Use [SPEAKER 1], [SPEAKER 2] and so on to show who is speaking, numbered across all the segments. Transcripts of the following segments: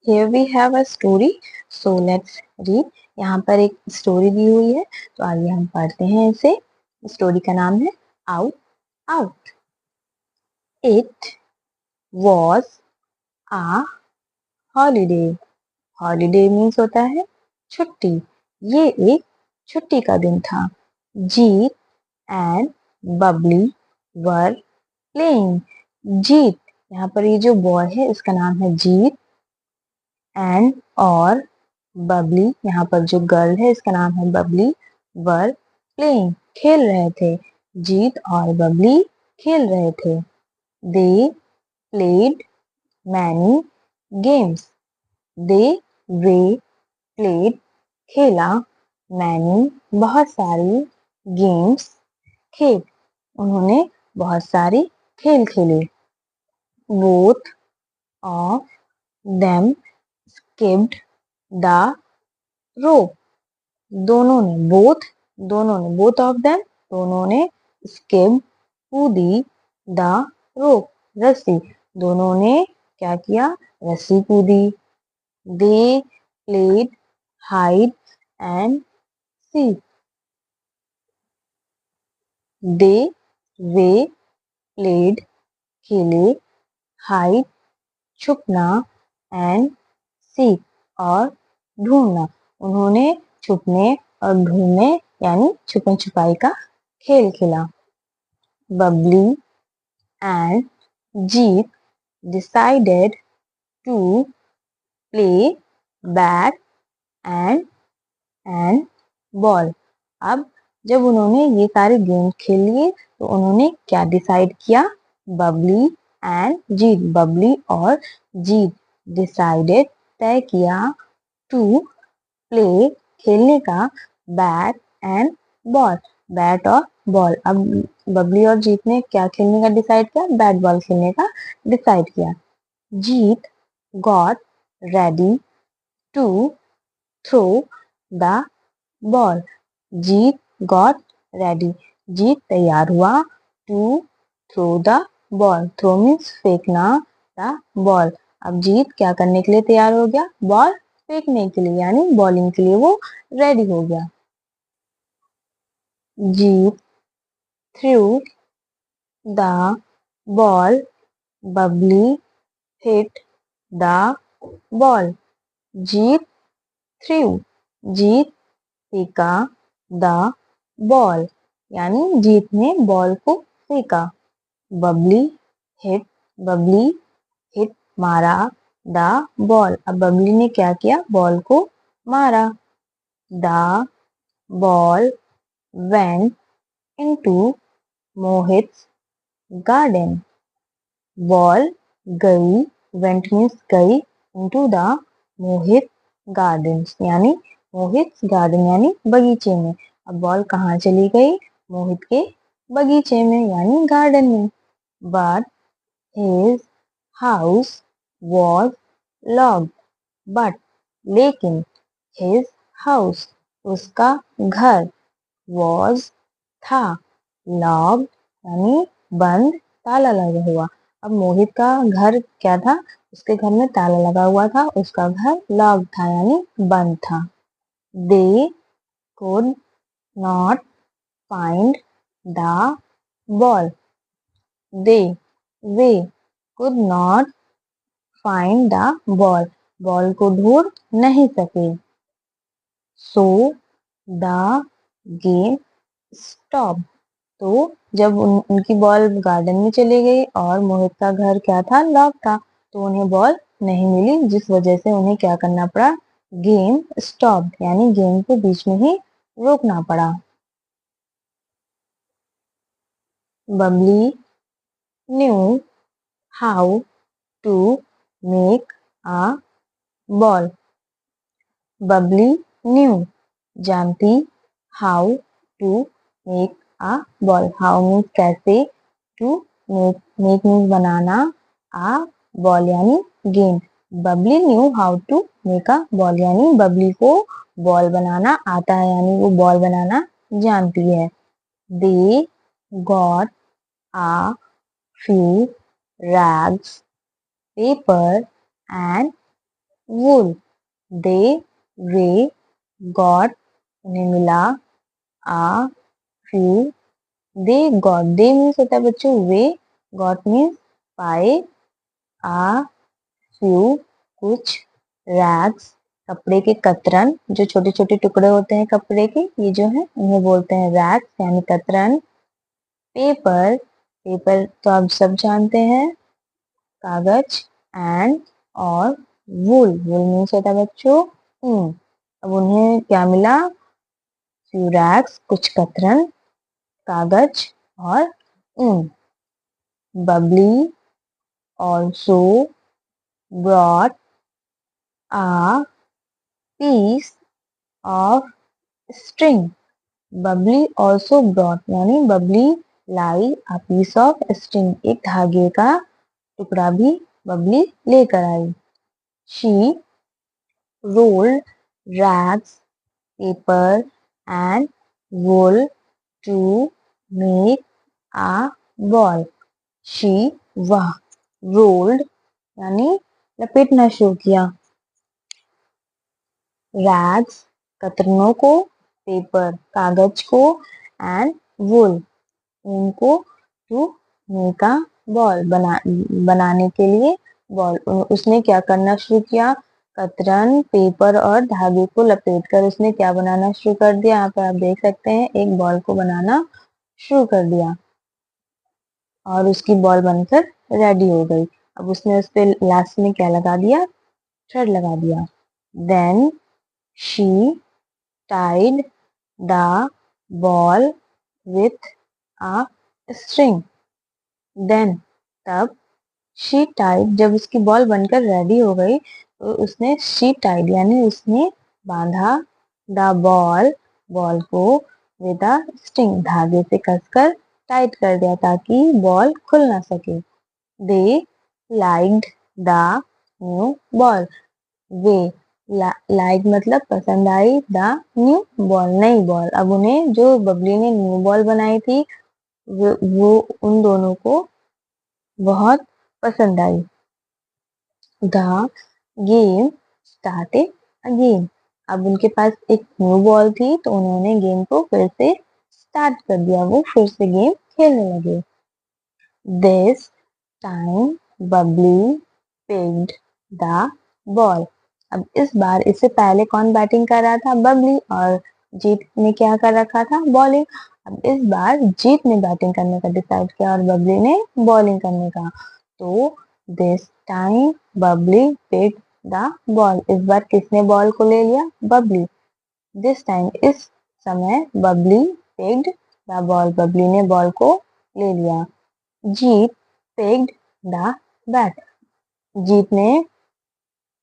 [SPEAKER 1] Here we have a story. So let's read. यहाँ पर एक स्टोरी दी हुई है, तो आइए हम पढ़ते हैं इसे. स्टोरी का नाम है out out. It was a holiday. Holiday means होता है छुट्टी. ये एक छुट्टी का दिन था. Jeet and Bubbly were playing. Jeet, यहाँ पर ये जो बॉय है इसका नाम है जीत. एंड और बबली, यहाँ पर जो गर्ल है इसका नाम है बबली. वर प्लेइंग, खेल रहे थे. जीत और बबली खेल रहे थे. They played many games. They way played खेला. मैनी बहुत सारी. गेम्स खेल, उन्होंने बहुत सारी खेल खेले. Both of them skipped the rope. दोनों ने बोथ ऑफ देम, दोनों ने स्किप कूदी. द रोप, रस्सी, दोनों ने क्या किया, रस्सी कूदी. They played hide and seek. They way played खेले. हाइड छुपना. एंड सीक और ढूंढना, उन्होंने छुपने और ढूंढने यानी छुपन छुपाई का खेल खेला. Bubbly and Jeet decided to play bat and ball. अब जब उन्होंने ये सारे गेम खेल लिए तो उन्होंने क्या डिसाइड किया. बबली एंड जीत, बबली और जीत डिसाइडेड तय किया. टू प्ले खेलने का. बैट एंड बॉल, बैट और बॉल. अब बबली और जीत ने क्या खेलने का डिसाइड किया, बैट बॉल खेलने का डिसाइड किया. Jeet got ready to throw the ball. Jeet got ready, Jeet तैयार हुआ. To throw the ball, throw means फेंकना. द बॉल, अब जीत क्या करने के लिए तैयार हो गया, बॉल फेंकने के लिए यानी बॉलिंग के लिए वो रेडी हो गया. Jeet threw the ball. Babli hit the ball. Jeet threw, Jeet फेंका. द बॉल यानी जीत ने बॉल को फेंका. बबली हिट, बबली हिट मारा. द बॉल, अब बबली ने क्या किया, बॉल को मारा. The ball went into Mohit's garden. Ball गई, वेंट मीन्स गई, इनटू द मोहित गार्डन यानी मोहित गार्डन यानी बगीचे में. अब बॉल कहाँ चली गई, मोहित के बगीचे में यानी गार्डन में. But his house was locked. But लेकिन, हिज हाउस उसका घर. वॉज था. लॉक्ड यानी बंद, ताला लगा हुआ. अब मोहित का घर क्या था, उसके घर में ताला लगा हुआ था, उसका घर लॉक्ड था यानी बंद था. दे could not find the ball. They, way could not find the ball. Ball को ढूंढ नहीं सके. So the game stopped. तो जब उनकी बॉल गार्डन में चली गई और मोहित का घर क्या था, लॉक था, तो उन्हें बॉल नहीं मिली, जिस वजह से उन्हें क्या करना पड़ा, गेम स्टॉप यानी गेम को बीच में ही रोकना पड़ा. Babli knew how to make a ball. Babli knew जानती. How to make a ball, how means कैसे. टू मेक, मेक मीन्स बनाना. आ बॉल यानी गेंद. Babli knew how to make a ball यानी बबली को बॉल बनाना आता है यानी वो बॉल बनाना जानती है. They got a few rags, paper and wool. They, way, got, उन्हें मिला, a, few, they got. They means होता है बच्चों वे, got means पाए, a, few, कुछ, rags, कपड़े के कतरन, जो छोटे छोटे टुकड़े होते हैं कपड़े के, ये जो है उन्हें बोलते हैं रैग्स यानी कतरन। पेपर, पेपर तो आप सब जानते हैं, कागज, एंड और वूल, वूल मीन्स होता है बच्चों ऊन। अब उन्हें क्या मिला, फ्यू रैग्स, कुछ कतरन, कागज और ऊन। Babli also brought a piece of string. Babli also brought यानी बबली लाई a piece of string, एक धागे का टुकड़ा भी बबली लेकर आई। She rolled rags, paper and wool to make a ball. She वह rolled यानी लपेटना शुरू किया, रैग्स कतरनों को, पेपर कागज को, एंड वुल ऊन को, टू मेक अ बॉल बनाने के लिए बॉल। उसने क्या करना शुरू किया, कतरन पेपर और धागे को लपेट कर उसने क्या बनाना शुरू कर दिया, यहाँ पर आप देख सकते हैं एक बॉल को बनाना शुरू कर दिया और उसकी बॉल बनकर रेडी हो गई। अब उसने उस पर लास्ट में क्या लगा दिया, थ्रेड लगा दिया। Then she tied the ball with a string. Then तब she tied, जब उसकी बॉल बनकर रेडी हो गई तो उसने she tied यानी उसने बांधा the ball, बॉल को with a string, धागे से कसकर टाइट कर दिया ताकि बॉल खुल ना सके। They liked the new ball. Way like मतलब पसंद आई, द न्यू बॉल नई बॉल। अब उन्हें जो बबली ने न्यू बॉल बनाई थी वो उन दोनों को बहुत पसंद आई। द गेम स्टार्टेड अगेन, अब उनके पास एक न्यू बॉल थी तो उन्होंने गेम को फिर से स्टार्ट कर दिया, वो फिर से गेम खेलने लगे। This time Babli picked the ball. अब इस बार इससे पहले कौन बैटिंग कर रहा था, बबली, और जीत ने क्या कर रखा था, बॉलिंग। अब इस बार जीत ने बैटिंग करने का डिसाइड किया और बबली ने बॉलिंग करने का। तो this time Babli picked the ball, इस बार किसने बॉल को ले लिया, बबली। दिस टाइम इस समय Babli picked the ball, Babli ने बॉल को ले लिया। जीत पिक्ड द बैट, जीत ने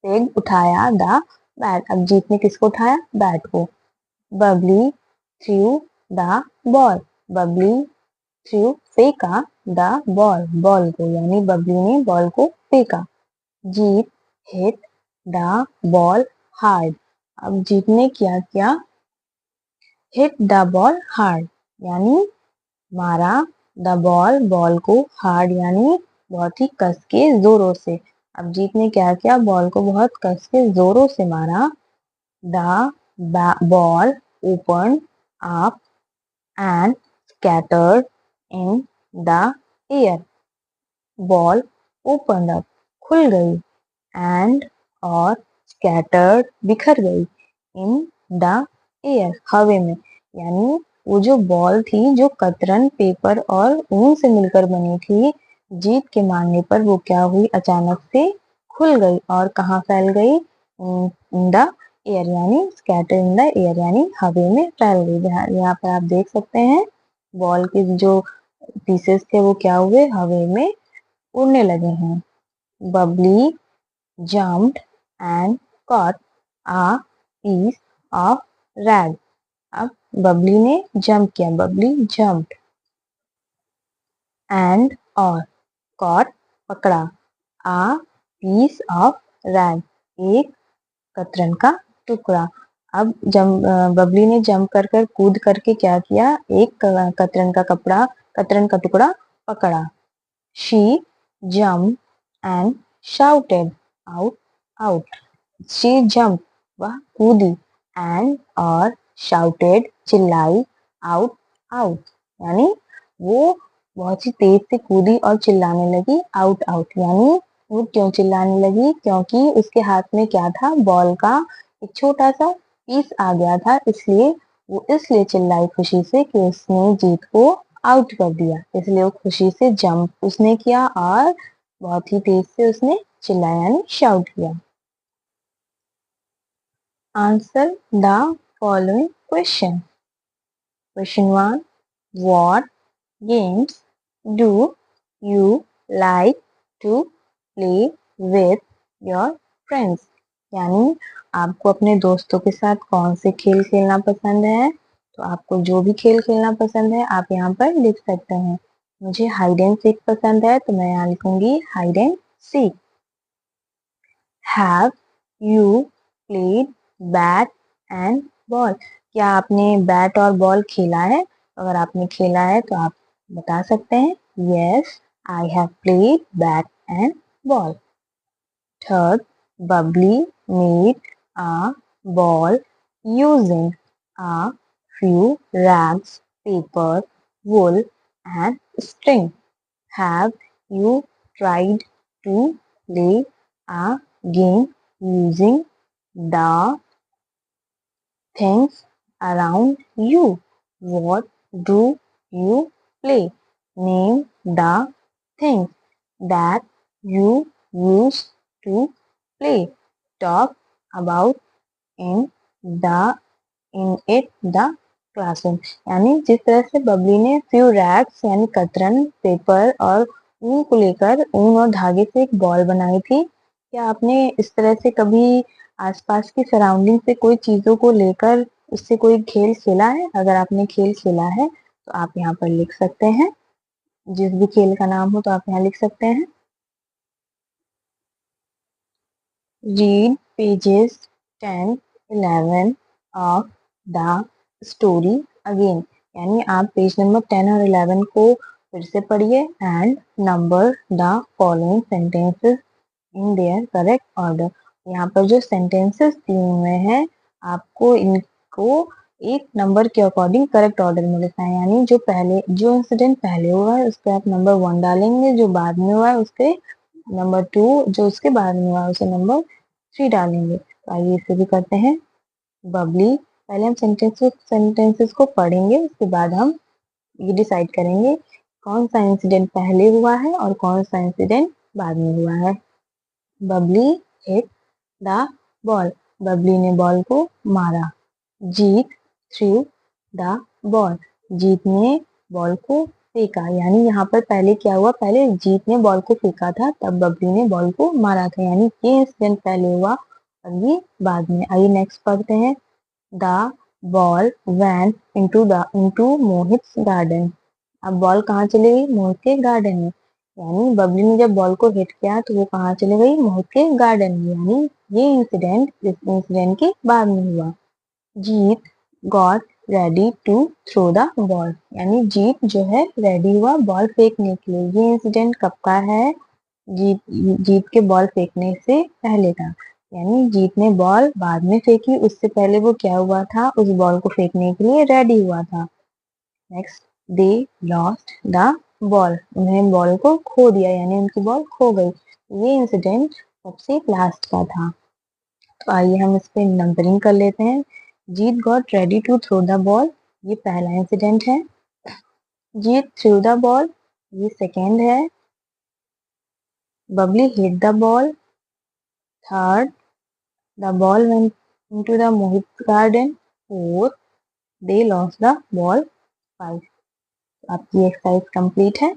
[SPEAKER 1] पिग उठाया द बैट, अब जीत ने किसको उठाया, बैट को। Babli through the ball, Babli through फेंका द बॉल, बॉल को, यानी बबली ने बॉल को फेंका। जीत हिट द बॉल हार्ड, अब जीत ने क्या किया, हिट द बॉल हार्ड यानी मारा, द बॉल बॉल को, हार्ड यानी बहुत ही कस के जोरों से। अब जीत ने क्या किया, बॉल को बहुत कस के जोरों से मारा। The ball open up and scattered in the air, ball open up खुल गई, एंड और स्कैटर्ड बिखर गई, इन द एयर हवा में, यानी वो जो बॉल थी जो कतरन पेपर और ऊन से मिलकर बनी थी, जीत के मारने पर वो क्या हुई, अचानक से खुल गई और कहाँ फैल गई, इन द एयर यानी स्कैटर इन द एयर यानी हवा में फैल गई। यहाँ पर आप देख सकते हैं बॉल के जो पीसेस थे वो क्या हुए, हवा में उड़ने लगे हैं। Babli jumped and caught a piece of rag. अब बबली ने जंप किया, बबली जंप्ड, एंड और caught पकड़ा, a piece of rag एक कतरन का टुकड़ा। अब बबली ने जंप कर कर कूद करके क्या किया, एक कतरन का टुकड़ा पकड़ा। She jumped and shouted out out, she jump, वह कूदी, एंड और शाउटेड, चिल्लाई, आउट आउट, यानी वो बहुत ही तेज से कूदी और चिल्लाने लगी आउट आउट, यानी वो क्यों चिल्लाने लगी, क्योंकि उसके हाथ में क्या था, बॉल का एक छोटा सा पीस आ गया था, इसलिए वो इसलिए चिल्लाई खुशी से कि उसने जीत को आउट कर दिया, इसलिए वो खुशी से जंप उसने किया और बहुत ही तेज से उसने चिल्लाया यानी शाउट किया। Answer the following question. Question 1, what games do you like to play with your friends? यानी आपको अपने दोस्तों के साथ कौन से खेल खेलना पसंद है, तो आपको जो भी खेल खेलना पसंद है आप यहाँ पर लिख सकते हैं। मुझे हाइड एंड सीक पसंद है तो मैं यहाँ लिखूंगी hide and seek. Have you played bat and ball? क्या आपने बैट और बॉल खेला है? अगर आपने खेला है तो आप बता सकते हैं yes I have played bat and ball. Third, Babli made a ball using a few rags, paper, wool and string. Have you tried to play a game using the things around you? What do you play? Name the things that you used to play. Talk about in the in it the classroom. यानी जिस तरह से बबली ने few racks यानी कतरन, paper और ऊन को लेकर ऊन और धागे से एक बॉल बनाई थी, क्या आपने इस तरह से कभी आसपास की सराउंडिंग से कोई चीजों को लेकर उससे कोई खेल खेला है? अगर आपने खेल खेला है तो आप यहाँ पर लिख सकते हैं, जिस भी खेल का नाम हो तो आप यहाँ लिख सकते हैं। Read pages 10, 11 of the story again. यानी आप पेज नंबर 10 और 11 को फिर से पढ़िए and number the following sentences in their correct order. यहाँ पर जो सेंटेंसेस दिए हुए हैं आपको इनको एक नंबर के अकॉर्डिंग करेक्ट ऑर्डर में लिखना है, यानी जो इंसिडेंट पहले हुआ है उस पर आप नंबर 1 डालेंगे, जो बाद में हुआ है उस पर नंबर 2, जो उसके बाद में हुआ है उसे नंबर 3 डालेंगे। तो आइए इसे भी करते हैं। बबली, पहले हम सेंटेंसेस को पढ़ेंगे, उसके बाद हम ये डिसाइड करेंगे कौन सा इंसिडेंट पहले हुआ है और कौन सा इंसिडेंट बाद में हुआ है। Babli hit the ball, Babli ने बॉल को मारा। जीत थ्रू द बॉल, जीत ने बॉल को फेंका, यानी यहाँ पर पहले क्या हुआ, पहले जीत ने बॉल को फेंका था तब बबली ने बॉल को मारा था, यानी ये इंसिडेंट पहले हुआ और ये बाद में। आइए नेक्स्ट पढ़ते हैं। The ball went into Mohit garden, अब बॉल कहाँ चली गई, मोहित के गार्डन में, यानी बबली ने जब बॉल को हिट किया तो वो कहाँ चली गई, मोहित के गार्डन में, यानी ये इंसिडेंट इस इंसिडेंट के बाद में हुआ। Jeet got ready to throw the ball, यानी जीत जो है रेडी हुआ बॉल फेंकने के लिए, ये इंसिडेंट कब का है, जीत जीत के बॉल फेंकने से पहले था, यानी जीत ने बॉल बाद में फेंकी, उससे पहले वो क्या हुआ था, उस बॉल को फेंकने के लिए रेडी हुआ था। Next, they lost the ball, उन्हें बॉल को खो दिया, यानी उनकी बॉल खो गई, ये इंसिडेंट सबसे लास्ट का था। तो आइए हम इस पे नंबरिंग कर लेते हैं। Jeet got ready to throw the ball, ये पहला इंसिडेंट है। जीत थ्रू द बॉल, ये सेकेंड है। Babli hit the ball, third. The ball went into the Mohit garden, fourth. They lost the ball, five. आपकी एक्सरसाइज कंप्लीट है।